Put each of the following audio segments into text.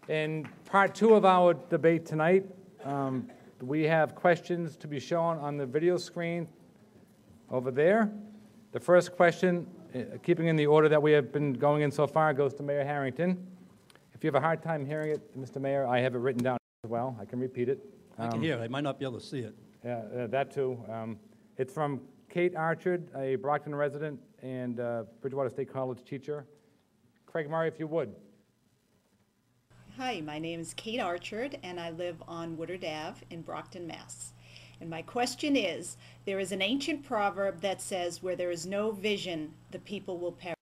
In part two of our debate tonight, we have questions to be shown on the video screen over there. The first question, keeping in the order that we have been going in so far, goes to Mayor Harrington. If you have a hard time hearing it, Mr. Mayor, I have it written down as well. I can repeat it. I can hear it. I might not be able to see it. Yeah, that too. It's from Kate Archard, a Brockton resident and Bridgewater State College teacher. Craig Murray, if you would. Hi, my name is Kate Archard, and I live on Woodard Ave in Brockton, Mass. And my question is, there is an ancient proverb that says, where there is no vision, the people will perish.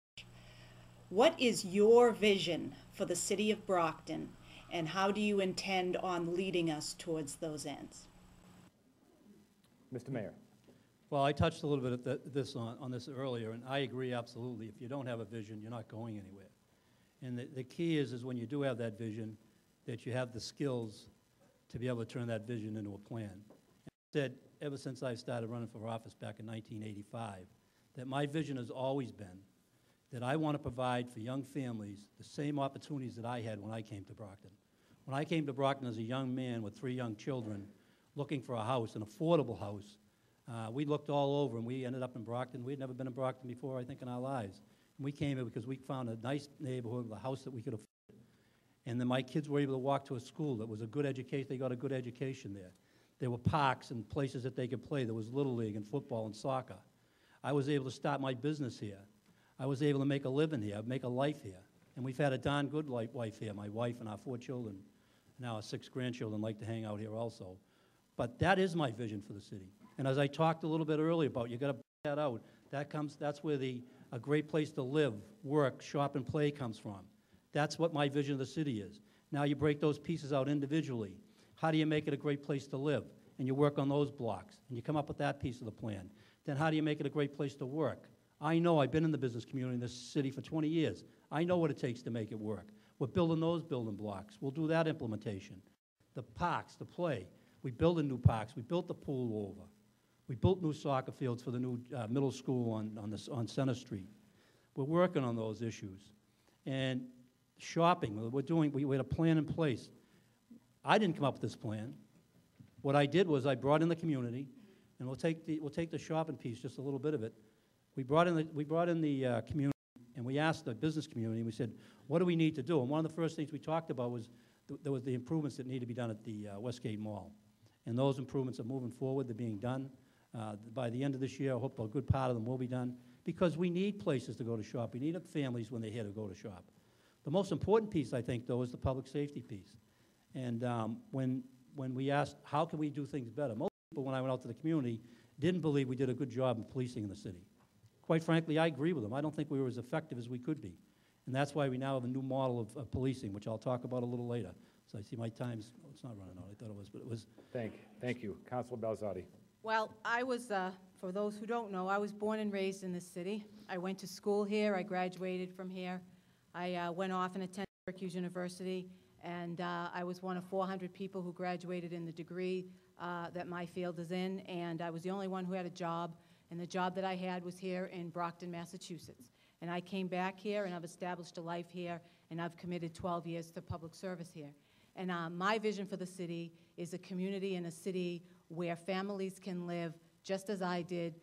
What is your vision for the city of Brockton, and how do you intend on leading us towards those ends? Mr. Mayor. Well, I touched a little bit at this on this earlier, and I agree absolutely. If you don't have a vision, you're not going anywhere. And the key is when you do have that vision, that you have the skills to be able to turn that vision into a plan. And I said, ever since I started running for office back in 1985, that my vision has always been that I want to provide for young families the same opportunities that I had when I came to Brockton. When I came to Brockton as a young man with 3 young children, looking for a house, an affordable house, we looked all over, and we ended up in Brockton. We'd never been in Brockton before, I think, in our lives. And we came here because we found a nice neighborhood with a house that we could afford. And then my kids were able to walk to a school that was a good education. They got a good education there. There were parks and places that they could play. There was Little League and football and soccer. I was able to start my business here. I was able to make a living here, make a life here. And we've had a darn good life here. My wife and our 4 children, now our 6 grandchildren, like to hang out here also. But that is my vision for the city. And as I talked a little bit earlier about, you got to put that out. That's where a great place to live, work, shop, and play comes from. That's what my vision of the city is. Now you break those pieces out individually. How do you make it a great place to live? And you work on those blocks, and you come up with that piece of the plan. Then how do you make it a great place to work? I know I've been in the business community in this city for 20 years. I know what it takes to make it work. We're building those building blocks. We'll do that implementation. The parks, the play. We build new parks. We built the pool over. We built new soccer fields for the new middle school on Center Street. We're working on those issues. And shopping, we had a plan in place. I didn't come up with this plan. What I did was I brought in the community, and we'll take the shopping piece, just a little bit of it. We brought in the community, and we asked the business community, and we said, what do we need to do? And one of the first things we talked about was there was the improvements that need to be done at the Westgate Mall. And those improvements are moving forward. They're being done. By the end of this year, I hope a good part of them will be done, because we need places to go to shop. We need families when they're here to go to shop. The most important piece, I think, though, is the public safety piece. And when we asked, how can we do things better, most people, when I went out to the community, didn't believe we did a good job in policing in the city. Quite frankly, I agree with them. I don't think we were as effective as we could be. And that's why we now have a new model of policing, which I'll talk about a little later. So I see my time's, it's not running out, I thought it was, but it was. Thank you. Councilor Balzotti. Well, I was, for those who don't know, I was born and raised in this city. I went to school here. I graduated from here. I went off and attended Syracuse University, and I was one of 400 people who graduated in the degree that my field is in, and I was the only one who had a job, and the job that I had was here in Brockton, Massachusetts. And I came back here, and I've established a life here, and I've committed 12 years to public service here. And my vision for the city is a community and a city where families can live just as I did,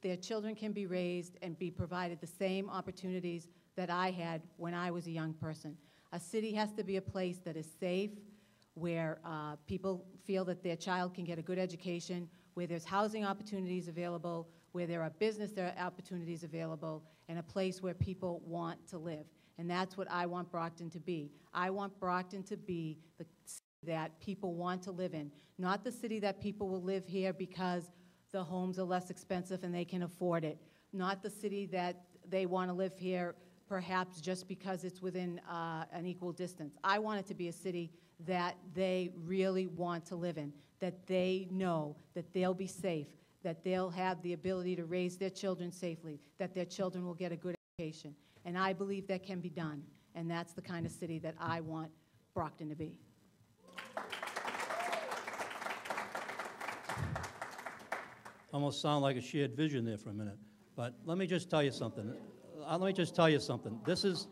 their children can be raised and be provided the same opportunities that I had when I was a young person. A city has to be a place that is safe, where people feel that their child can get a good education, where there's housing opportunities available, where there are business opportunities available, and a place where people want to live. And that's what I want Brockton to be. I want Brockton to be the city that people want to live in, not the city that people will live here because the homes are less expensive and they can afford it, not the city that they want to live here perhaps just because it's within an equal distance. I want it to be a city that they really want to live in, that they know that they'll be safe, that they'll have the ability to raise their children safely, that their children will get a good education. And I believe that can be done, and that's the kind of city that I want Brockton to be. Almost sound like a shared vision there for a minute. But let me just tell you something. This is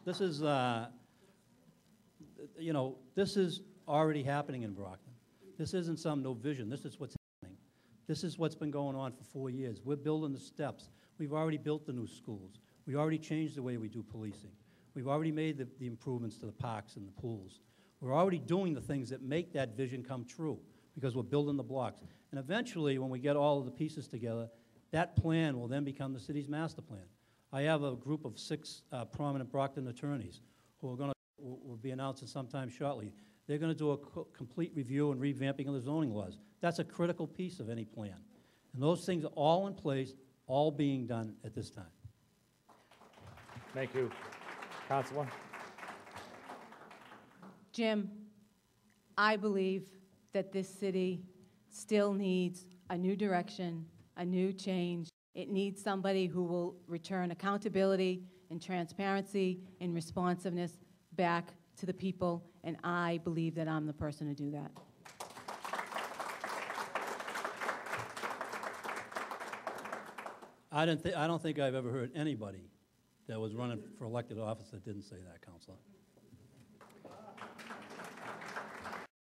you know, this is already happening in Brockton. This isn't some no vision. This is what's happening. This is what's been going on for 4 years. We're building the steps. We've already built the new schools. We already changed the way we do policing. We've already made the improvements to the parks and the pools. We're already doing the things that make that vision come true because we're building the blocks. And eventually, when we get all of the pieces together, that plan will then become the city's master plan. I have a group of 6 prominent Brockton attorneys who are going to will be announced sometime shortly. They're going to do a complete review and revamping of the zoning laws. That's a critical piece of any plan. And those things are all in place, all being done at this time. Thank you. Councilor? Jim, I believe that this city still needs a new direction, a new change. It needs somebody who will return accountability and transparency and responsiveness back to the people, and I believe that I'm the person to do that. I don't think I've ever heard anybody that was running for elected office that didn't say that, Councilor.